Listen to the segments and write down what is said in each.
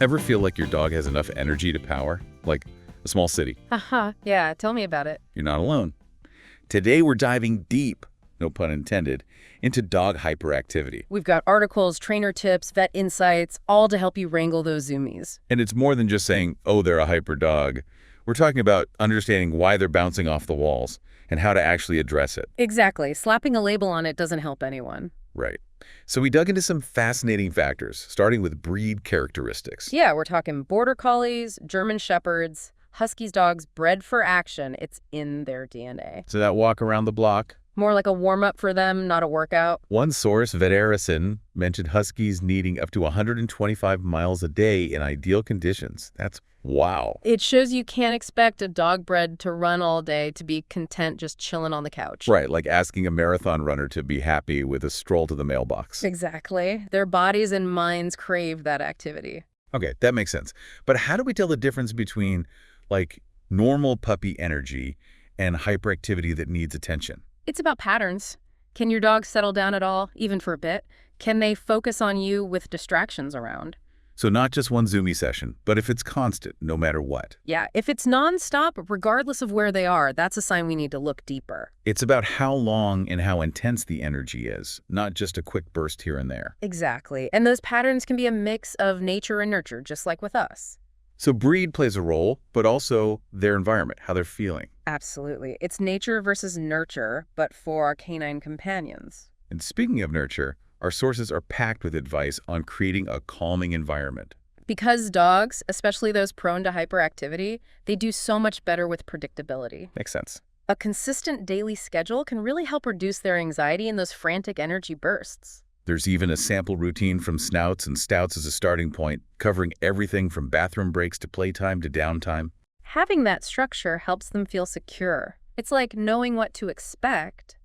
Ever feel like your dog has enough energy to power? Like a small city? Yeah, tell me about it. You're not alone. Today we're diving deep, no pun intended, into dog hyperactivity. We've got articles, trainer tips, vet insights, all to help you wrangle those zoomies. And it's more than just saying, oh, they're a hyper dog. We're talking about understanding why they're bouncing off the walls and how to actually address it. Exactly. Slapping a label on it doesn't help anyone. Right. So we dug into some fascinating factors, starting with breed characteristics. Yeah, we're talking Border Collies, German Shepherds, Huskies dogs bred for action. It's in their DNA. So that walk around the block. More like a warm-up for them, not a workout. One source, Vetericin, mentioned Huskies needing up to 125 miles a day in ideal conditions. That's wow. It shows you can't expect a dog bred to run all day to be content just chilling on the couch. Right, like asking a marathon runner to be happy with a stroll to the mailbox. Exactly. Their bodies and minds crave that activity. Okay, that makes sense. But how do we tell the difference between, like, normal puppy energy and hyperactivity that needs attention? It's about patterns. Can your dog settle down at all, even for a bit? Can they focus on you with distractions around? So not just one zoomy session, but if it's constant, no matter what. Yeah, if it's nonstop, regardless of where they are, that's a sign we need to look deeper. It's about how long and how intense the energy is, not just a quick burst here and there. Exactly. And those patterns can be a mix of nature and nurture, just like with us. So breed plays a role, but also their environment, how they're feeling. Absolutely. It's nature versus nurture, but for our canine companions. And speaking of nurture, our sources are packed with advice on creating a calming environment. Because dogs, especially those prone to hyperactivity, they do so much better with predictability. Makes sense. A consistent daily schedule can really help reduce their anxiety and those frantic energy bursts. There's even a sample routine from Snouts and Stouts as a starting point, covering everything from bathroom breaks to playtime to downtime. Having that structure helps them feel secure. It's like knowing what to expect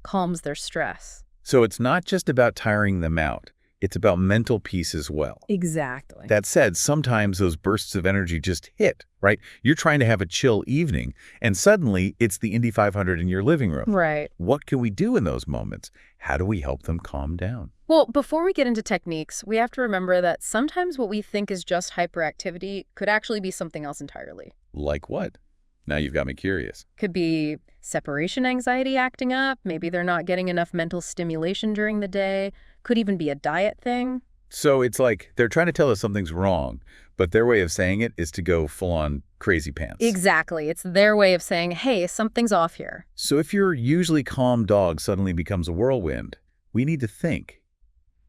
calms their stress. So it's not just about tiring them out. It's about mental peace as well. Exactly. That said, sometimes those bursts of energy just hit, right? You're trying to have a chill evening, and suddenly it's the Indy 500 in your living room. Right. What can we do in those moments? How do we help them calm down? Well, before we get into techniques, we have to remember that sometimes what we think is just hyperactivity could actually be something else entirely. Like what? Now you've got me curious. Could be separation anxiety acting up. Maybe they're not getting enough mental stimulation during the day. Could even be a diet thing. So it's like they're trying to tell us something's wrong, but their way of saying it is to go full-on crazy pants. Exactly. It's their way of saying, hey, something's off here. So if your usually calm dog suddenly becomes a whirlwind, we need to think.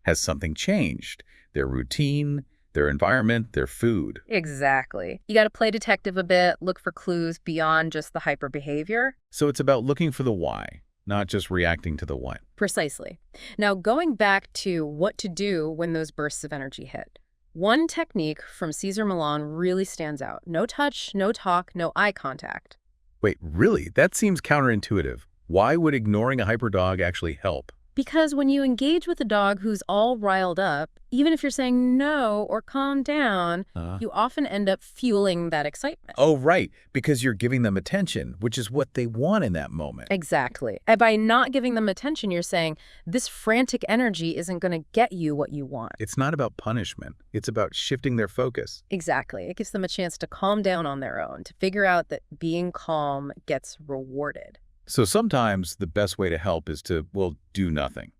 Has something changed? Their routine, their environment, their food. Exactly. You got to play detective a bit, look for clues beyond just the hyper behavior. So it's about looking for the why, not just reacting to the what. Precisely. Now, going back to what to do when those bursts of energy hit. One technique from Cesar Millan really stands out. No touch, no talk, no eye contact. Wait, really? That seems counterintuitive. Why would ignoring a hyper dog actually help? Because when you engage with a dog who's all riled up, even if you're saying no or calm down, you often end up fueling that excitement. Oh, right, because you're giving them attention, which is what they want in that moment. Exactly. And by not giving them attention, you're saying, this frantic energy isn't going to get you what you want. It's not about punishment. It's about shifting their focus. Exactly. It gives them a chance to calm down on their own, to figure out that being calm gets rewarded. So sometimes the best way to help is to, well, do nothing,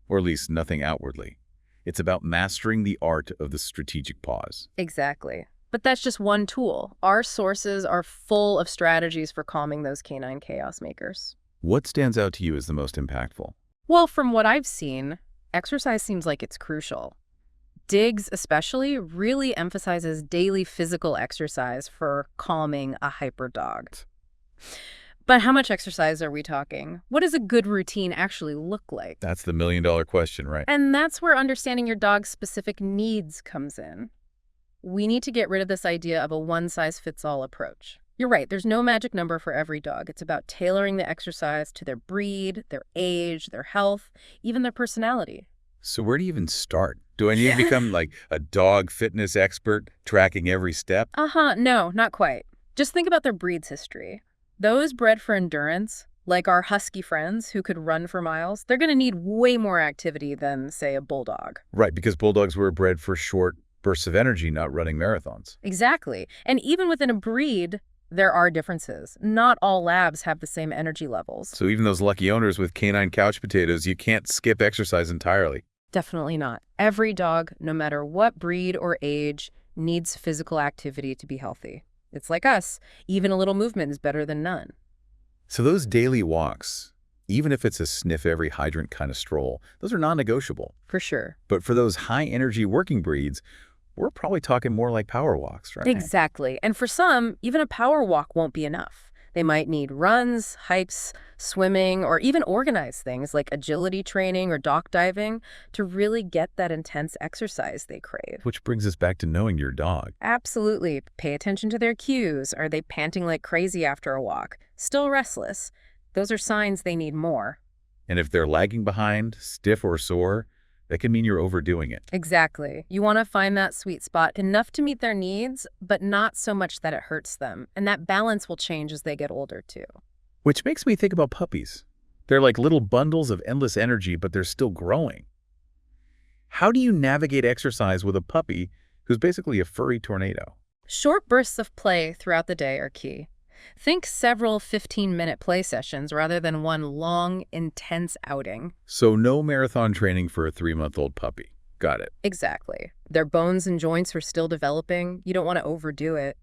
or at least nothing outwardly. It's about mastering the art of the strategic pause. Exactly. But that's just one tool. Our sources are full of strategies for calming those canine chaos makers. What stands out to you as the most impactful? Well, from what I've seen, exercise seems like it's crucial. Diggs especially really emphasizes daily physical exercise for calming a hyper dog. But how much exercise are we talking? What does a good routine actually look like? That's the million-dollar question, right? And that's where understanding your dog's specific needs comes in. We need to get rid of this idea of a one-size-fits-all approach. You're right, there's no magic number for every dog. It's about tailoring the exercise to their breed, their age, their health, even their personality. So where do you even start? Do I need to become like a dog fitness expert, tracking every step? No, not quite. Just think about their breed's history. Those bred for endurance, like our husky friends who could run for miles, they're going to need way more activity than, say, a bulldog. Right, because bulldogs were bred for short, Bursts of energy, not running marathons. Exactly. And even within a breed, there are differences. Not all labs have the same energy levels. So even those lucky owners with canine couch potatoes, you can't skip exercise entirely. Definitely not. Every dog, no matter what breed or age, needs physical activity to be healthy. It's like us. Even a little movement is better than none. So those daily walks, even if it's a sniff every hydrant kind of stroll, those are non-negotiable. For sure. But for those high-energy working breeds, we're probably talking more like power walks, right? Exactly. And for some, even a power walk won't be enough. They might need runs, hikes, swimming, or even organized things like agility training or dock diving to really get that intense exercise they crave. Which brings us back to knowing your dog. Absolutely. Pay attention to their cues. Are they panting like crazy after a walk? Still restless? Those are signs they need more. And if they're lagging behind, stiff or sore, that can mean you're overdoing it. Exactly. You want to find that sweet spot enough to meet their needs, but not so much that it hurts them. And that balance will change as they get older, too. Which makes me think about puppies. They're like little bundles of endless energy, but they're still growing. How do you navigate exercise with a puppy who's basically a furry tornado? Short bursts of play throughout the day are key. Think several 15-minute play sessions rather than one long, intense outing. So no marathon training for a 3-month-old puppy. Got it. Exactly. Their bones and joints are still developing. You don't want to overdo it.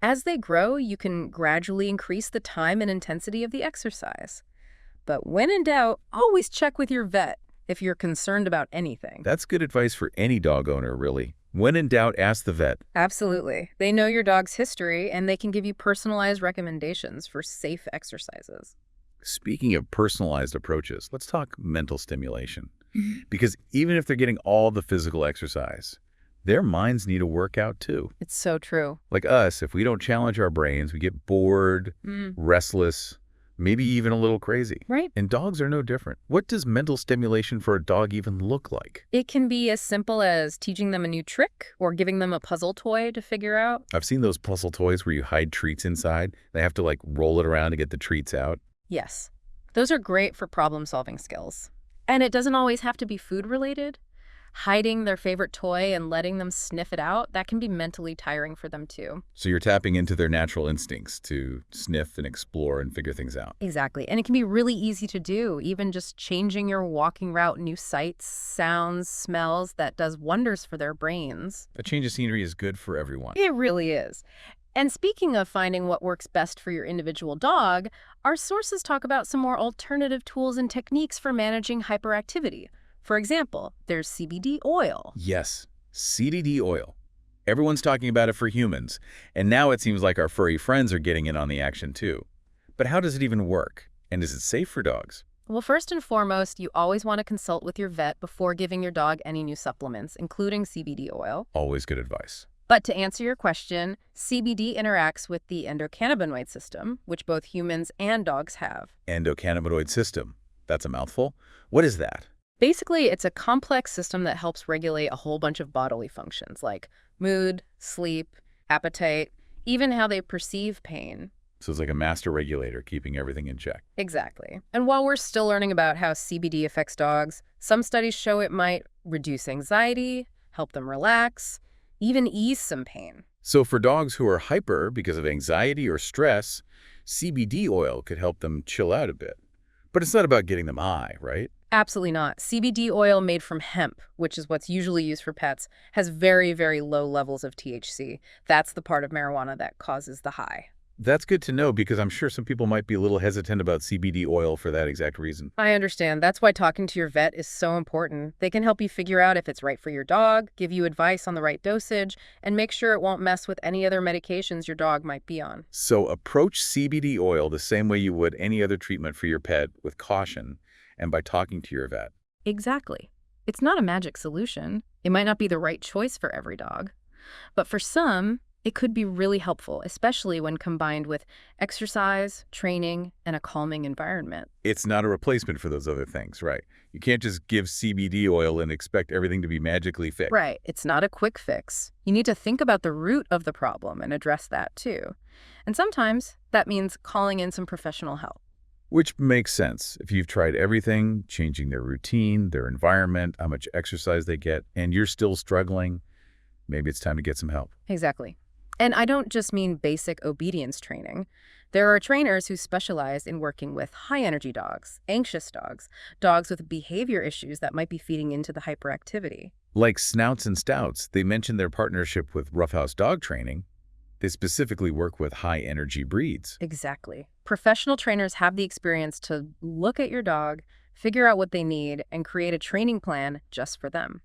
As they grow, you can gradually increase the time and intensity of the exercise. But when in doubt, always check with your vet if you're concerned about anything. That's good advice for any dog owner, really. When in doubt, ask the vet. Absolutely. They know your dog's history, and they can give you personalized recommendations for safe exercises. Speaking of personalized approaches, let's talk mental stimulation. Because even if they're getting all the physical exercise, their minds need a workout too. It's so true. Like us, if we don't challenge our brains, we get bored, restless, maybe even a little crazy. Right. And dogs are no different. What does mental stimulation for a dog even look like? It can be as simple as teaching them a new trick or giving them a puzzle toy to figure out. I've seen those puzzle toys where you hide treats inside. They have to like roll it around to get the treats out. Yes. Those are great for problem-solving skills. And it doesn't always have to be food-related. Hiding their favorite toy and letting them sniff it out, that can be mentally tiring for them too. So you're tapping into their natural instincts to sniff and explore and figure things out. Exactly. And it can be really easy to do. Even just changing your walking route, new sights, sounds, smells, that does wonders for their brains. A change of scenery is good for everyone. It really is. And speaking of finding what works best for your individual dog, our sources talk about some more alternative tools and techniques for managing hyperactivity. For example, there's CBD oil. Yes, CBD oil. Everyone's talking about it for humans, and now it seems like our furry friends are getting in on the action too. But how does it even work? And is it safe for dogs? Well, first and foremost, you always want to consult with your vet before giving your dog any new supplements, including CBD oil. Always good advice. But to answer your question, CBD interacts with the endocannabinoid system, which both humans and dogs have. Endocannabinoid system. That's a mouthful. What is that? Basically, it's a complex system that helps regulate a whole bunch of bodily functions like mood, sleep, appetite, even how they perceive pain. So it's like a master regulator keeping everything in check. Exactly. And while we're still learning about how CBD affects dogs, some studies show it might reduce anxiety, help them relax, even ease some pain. So for dogs who are hyper because of anxiety or stress, CBD oil could help them chill out a bit. But it's not about getting them high, right? Absolutely not. CBD oil made from hemp, which is what's usually used for pets, has very, very low levels of THC. That's the part of marijuana that causes the high. That's good to know because I'm sure some people might be a little hesitant about CBD oil for that exact reason. I understand. That's why talking to your vet is so important. They can help you figure out if it's right for your dog, give you advice on the right dosage, and make sure it won't mess with any other medications your dog might be on. So approach CBD oil the same way you would any other treatment for your pet, with caution and by talking to your vet. Exactly. It's not a magic solution. It might not be the right choice for every dog. But for some, it could be really helpful, especially when combined with exercise, training, and a calming environment. It's not a replacement for those other things, right? You can't just give CBD oil and expect everything to be magically fixed. Right. It's not a quick fix. You need to think about the root of the problem and address that too. And sometimes that means calling in some professional help. Which makes sense. If you've tried everything, changing their routine, their environment, how much exercise they get, and you're still struggling, maybe it's time to get some help. Exactly. And I don't just mean basic obedience training. There are trainers who specialize in working with high-energy dogs, anxious dogs, dogs with behavior issues that might be feeding into the hyperactivity. Like Snouts and Stouts, they mentioned their partnership with Roughhouse Dog Training. They specifically work with high-energy breeds. Exactly. Professional trainers have the experience to look at your dog, figure out what they need, and create a training plan just for them.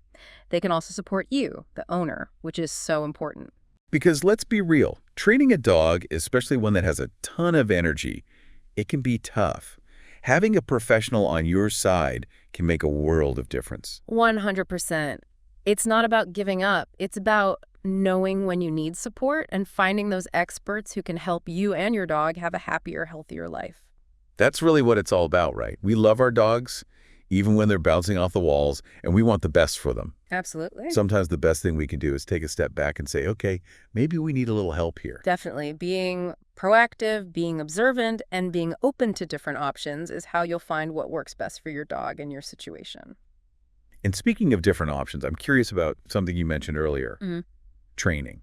They can also support you, the owner, which is so important. Because let's be real, training a dog, especially one that has a ton of energy, it can be tough. Having a professional on your side can make a world of difference. 100%. It's not about giving up. It's about knowing when you need support and finding those experts who can help you and your dog have a happier, healthier life. That's really what it's all about, right? We love our dogs, even when they're bouncing off the walls, and we want the best for them. Absolutely. Sometimes the best thing we can do is take a step back and say, okay, maybe we need a little help here. Definitely. Being proactive, being observant, and being open to different options is how you'll find what works best for your dog and your situation. And speaking of different options, I'm curious about something you mentioned earlier, training.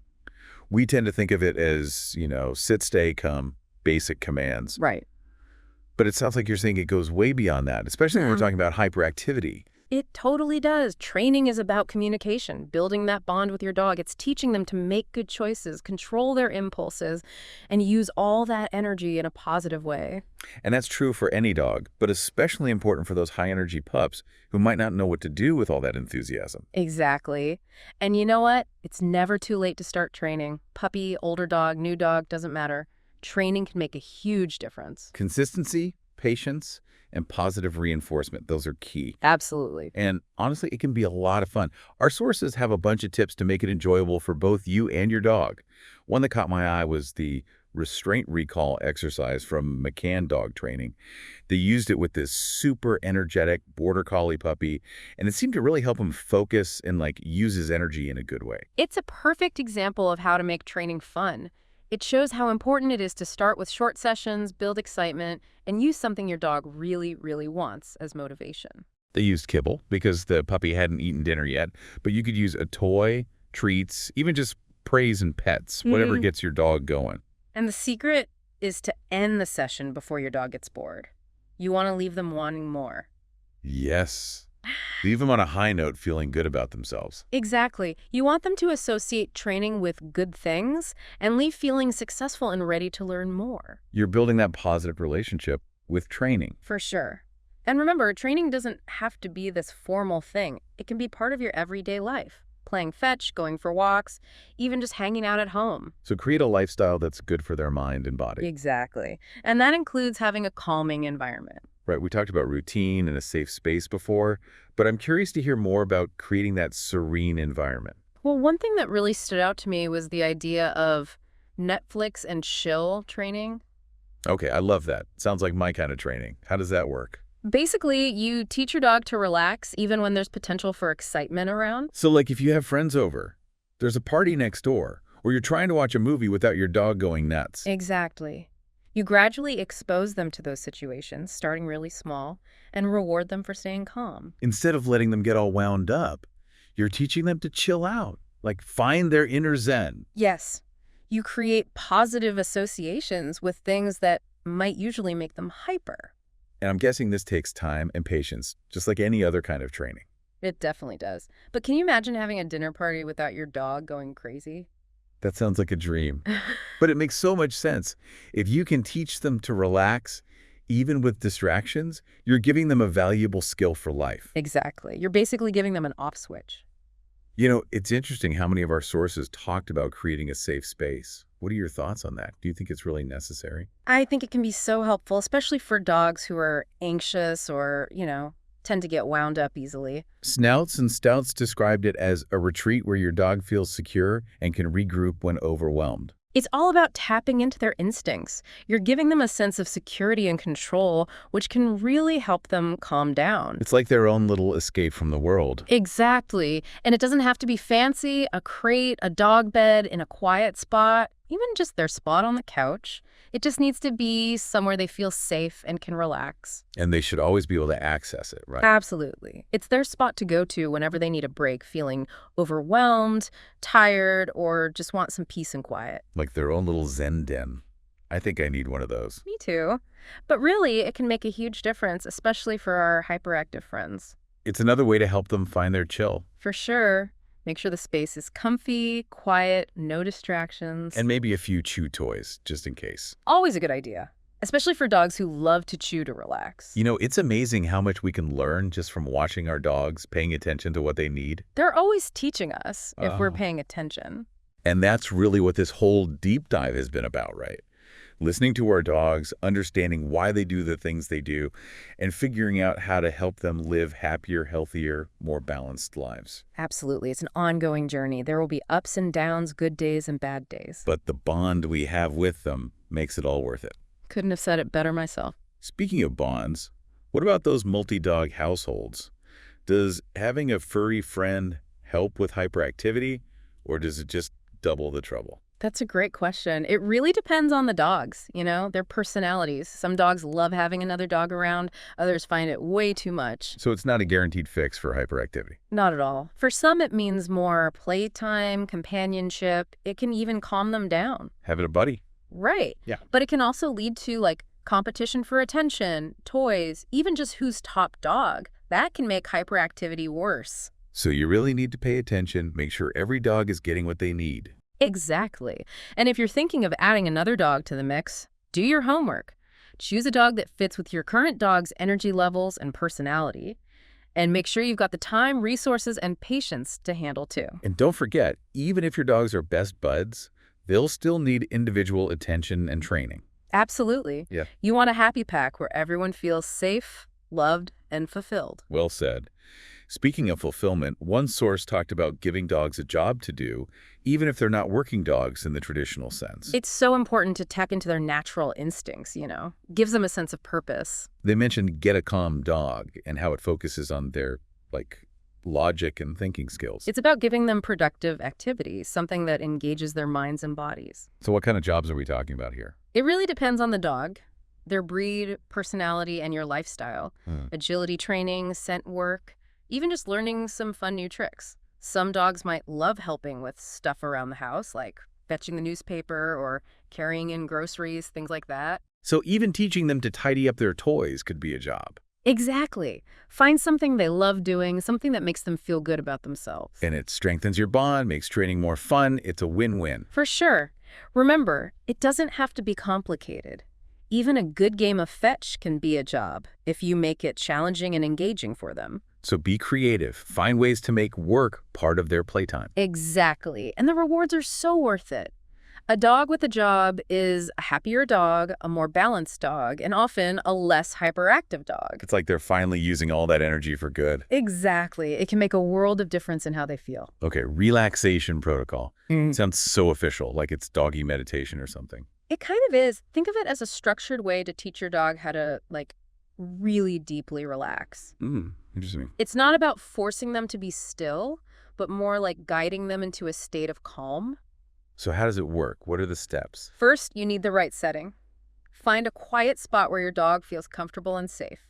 We tend to think of it as, sit, stay, come, basic commands. Right. But it sounds like you're saying it goes way beyond that, especially when we're talking about hyperactivity. It totally does. Training is about communication, building that bond with your dog. It's teaching them to make good choices, control their impulses, and use all that energy in a positive way. And that's true for any dog, but especially important for those high-energy pups who might not know what to do with all that enthusiasm. Exactly. And you know what? It's never too late to start training. Puppy, older dog, new dog, doesn't matter. Training can make a huge difference. Consistency, patience, and positive reinforcement, those are key. Absolutely. And honestly, it can be a lot of fun. Our sources have a bunch of tips to make it enjoyable for both you and your dog. One that caught my eye was the restraint recall exercise from McCann Dog Training. They used it with this super energetic Border Collie puppy, and it seemed to really help him focus and use his energy in a good way. It's a perfect example of how to make training fun. It shows how important it is to start with short sessions, build excitement, and use something your dog really, really wants as motivation. They used kibble because the puppy hadn't eaten dinner yet, but you could use a toy, treats, even just praise and pets, whatever gets your dog going. And the secret is to end the session before your dog gets bored. You want to leave them wanting more. Yes. Leave them on a high note feeling good about themselves. Exactly. You want them to associate training with good things and leave feeling successful and ready to learn more. You're building that positive relationship with training. For sure. And remember, training doesn't have to be this formal thing. It can be part of your everyday life. Playing fetch, going for walks, even just hanging out at home. So create a lifestyle that's good for their mind and body. Exactly. And that includes having a calming environment. Right, we talked about routine and a safe space before, but I'm curious to hear more about creating that serene environment. Well, one thing that really stood out to me was the idea of Netflix and chill training. Okay, I love that. Sounds like my kind of training. How does that work? Basically, you teach your dog to relax even when there's potential for excitement around. So if you have friends over, there's a party next door, or you're trying to watch a movie without your dog going nuts. Exactly. You gradually expose them to those situations, starting really small, and reward them for staying calm. Instead of letting them get all wound up, you're teaching them to chill out, find their inner zen. Yes. You create positive associations with things that might usually make them hyper. And I'm guessing this takes time and patience, just like any other kind of training. It definitely does. But can you imagine having a dinner party without your dog going crazy? That sounds like a dream. But it makes so much sense. If you can teach them to relax, even with distractions, you're giving them a valuable skill for life. Exactly. You're basically giving them an off switch. It's interesting how many of our sources talked about creating a safe space. What are your thoughts on that? Do you think it's really necessary? I think it can be so helpful, especially for dogs who are anxious or, tend to get wound up easily. Snouts and Stouts described it as a retreat where your dog feels secure and can regroup when overwhelmed. It's all about tapping into their instincts. You're giving them a sense of security and control, which can really help them calm down. It's like their own little escape from the world. Exactly. And it doesn't have to be fancy, a crate, a dog bed in a quiet spot. even just their spot on the couch. It just needs to be somewhere they feel safe and can relax. And they should always be able to access it, right? Absolutely. It's their spot to go to whenever they need a break, feeling overwhelmed, tired, or just want some peace and quiet. Like their own little Zen den. I think I need one of those. Me too. But really, it can make a huge difference, especially for our hyperactive friends. It's another way to help them find their chill. For sure. Make sure the space is comfy, quiet, no distractions. And maybe a few chew toys, just in case. Always a good idea, especially for dogs who love to chew to relax. You know, it's amazing how much we can learn just from watching our dogs, paying attention to what they need. They're always teaching us if we're Oh. paying attention. And that's really what this whole deep dive has been about, right? Listening to our dogs, understanding why they do the things they do, and figuring out how to help them live happier, healthier, more balanced lives. Absolutely. It's an ongoing journey. There will be ups and downs, good days and bad days. But the bond we have with them makes it all worth it. Couldn't have said it better myself. Speaking of bonds, what about those multi-dog households? Does having a furry friend help with hyperactivity, or does it just double the trouble? That's a great question. It really depends on the dogs, their personalities. Some dogs love having another dog around. Others find it way too much. So it's not a guaranteed fix for hyperactivity. Not at all. For some, it means more playtime, companionship. It can even calm them down. Having a buddy. Right. Yeah. But it can also lead to competition for attention, toys, even just who's top dog. That can make hyperactivity worse. So you really need to pay attention, make sure every dog is getting what they need. Exactly. And if you're thinking of adding another dog to the mix, do your homework. Choose a dog that fits with your current dog's energy levels and personality. And make sure you've got the time, resources, and patience to handle too. And don't forget, even if your dogs are best buds, they'll still need individual attention and training. Absolutely. Yeah. You want a happy pack where everyone feels safe, loved, and fulfilled. Well said. Speaking of fulfillment, one source talked about giving dogs a job to do, even if they're not working dogs in the traditional sense. It's so important to tap into their natural instincts, Gives them a sense of purpose. They mentioned get a calm dog and how it focuses on their, logic and thinking skills. It's about giving them productive activities, something that engages their minds and bodies. So what kind of jobs are we talking about here? It really depends on the dog, their breed, personality, and your lifestyle. Agility training, scent work, even just learning some fun new tricks. Some dogs might love helping with stuff around the house, like fetching the newspaper or carrying in groceries, things like that. So even teaching them to tidy up their toys could be a job. Exactly. Find something they love doing, something that makes them feel good about themselves. And it strengthens your bond, makes training more fun. It's a win-win. For sure. Remember, it doesn't have to be complicated. Even a good game of fetch can be a job if you make it challenging and engaging for them. So be creative. Find ways to make work part of their playtime. Exactly. And the rewards are so worth it. A dog with a job is a happier dog, a more balanced dog, and often a less hyperactive dog. It's like they're finally using all that energy for good. Exactly. It can make a world of difference in how they feel. Okay, relaxation protocol. Sounds so official, like it's doggy meditation or something. It kind of is. Think of it as a structured way to teach your dog how to, really deeply relax. Interesting. It's not about forcing them to be still, but more like guiding them into a state of calm. So how does it work? What are the steps? First, you need the right setting. Find a quiet spot where your dog feels comfortable and safe.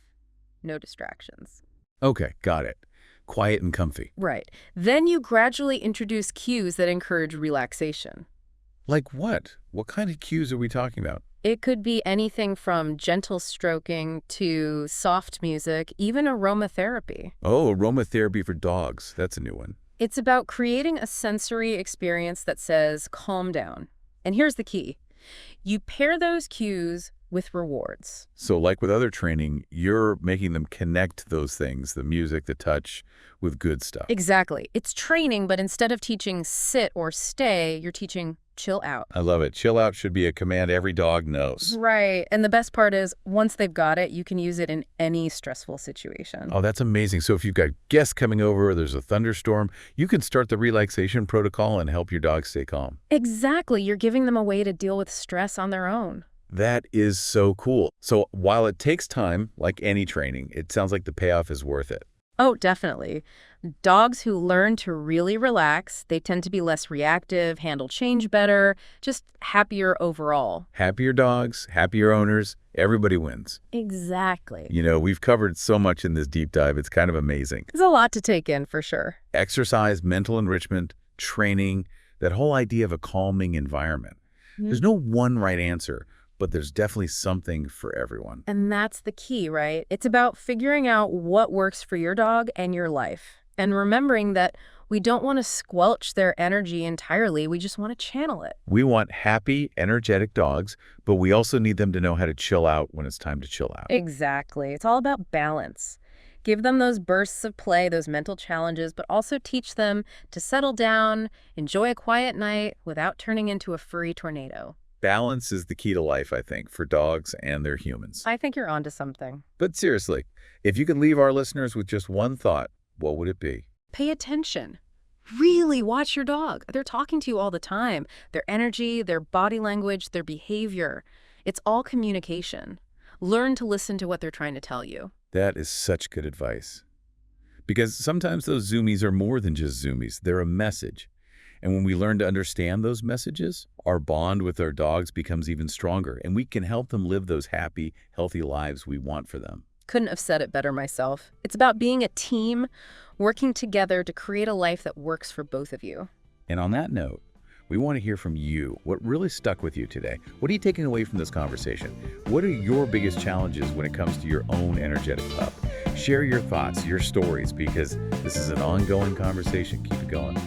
No distractions. Okay, got it. Quiet and comfy. Right. Then you gradually introduce cues that encourage relaxation. Like what? What kind of cues are we talking about? It could be anything from gentle stroking to soft music, even aromatherapy. Oh, aromatherapy for dogs. That's a new one. It's about creating a sensory experience that says, calm down. And here's the key. You pair those cues with rewards. So like with other training, you're making them connect those things, the music, the touch, with good stuff. Exactly. It's training, but instead of teaching sit or stay, you're teaching chill out. I love it. Chill out should be a command every dog knows. Right. And the best part is, once they've got it, you can use it in any stressful situation. Oh, that's amazing. So if you've got guests coming over or there's a thunderstorm, you can start the relaxation protocol and help your dog stay calm. Exactly. You're giving them a way to deal with stress on their own. That is so cool. So while it takes time, like any training, it sounds like the payoff is worth it. Oh, definitely. Dogs who learn to really relax, they tend to be less reactive, handle change better, just happier overall. Happier dogs, happier owners, everybody wins. Exactly. We've covered so much in this deep dive. It's kind of amazing. There's a lot to take in for sure. Exercise, mental enrichment, training, that whole idea of a calming environment. There's no one right answer, but there's definitely something for everyone. And that's the key, right? It's about figuring out what works for your dog and your life. And remembering that we don't want to squelch their energy entirely. We just want to channel it. We want happy, energetic dogs, but we also need them to know how to chill out when it's time to chill out. Exactly. It's all about balance. Give them those bursts of play, those mental challenges, but also teach them to settle down, enjoy a quiet night without turning into a furry tornado. Balance is the key to life, I think, for dogs and their humans. I think you're onto something. But seriously, if you could leave our listeners with just one thought, what would it be? Pay attention. Really watch your dog. They're talking to you all the time. Their energy, their body language, their behavior. It's all communication. Learn to listen to what they're trying to tell you. That is such good advice. Because sometimes those zoomies are more than just zoomies. They're a message. And when we learn to understand those messages, our bond with our dogs becomes even stronger, and we can help them live those happy, healthy lives we want for them. Couldn't have said it better myself. It's about being a team, working together to create a life that works for both of you. And on that note, we want to hear from you. What really stuck with you today? What are you taking away from this conversation? What are your biggest challenges when it comes to your own energetic pup? Share your thoughts, your stories, because this is an ongoing conversation. Keep it going.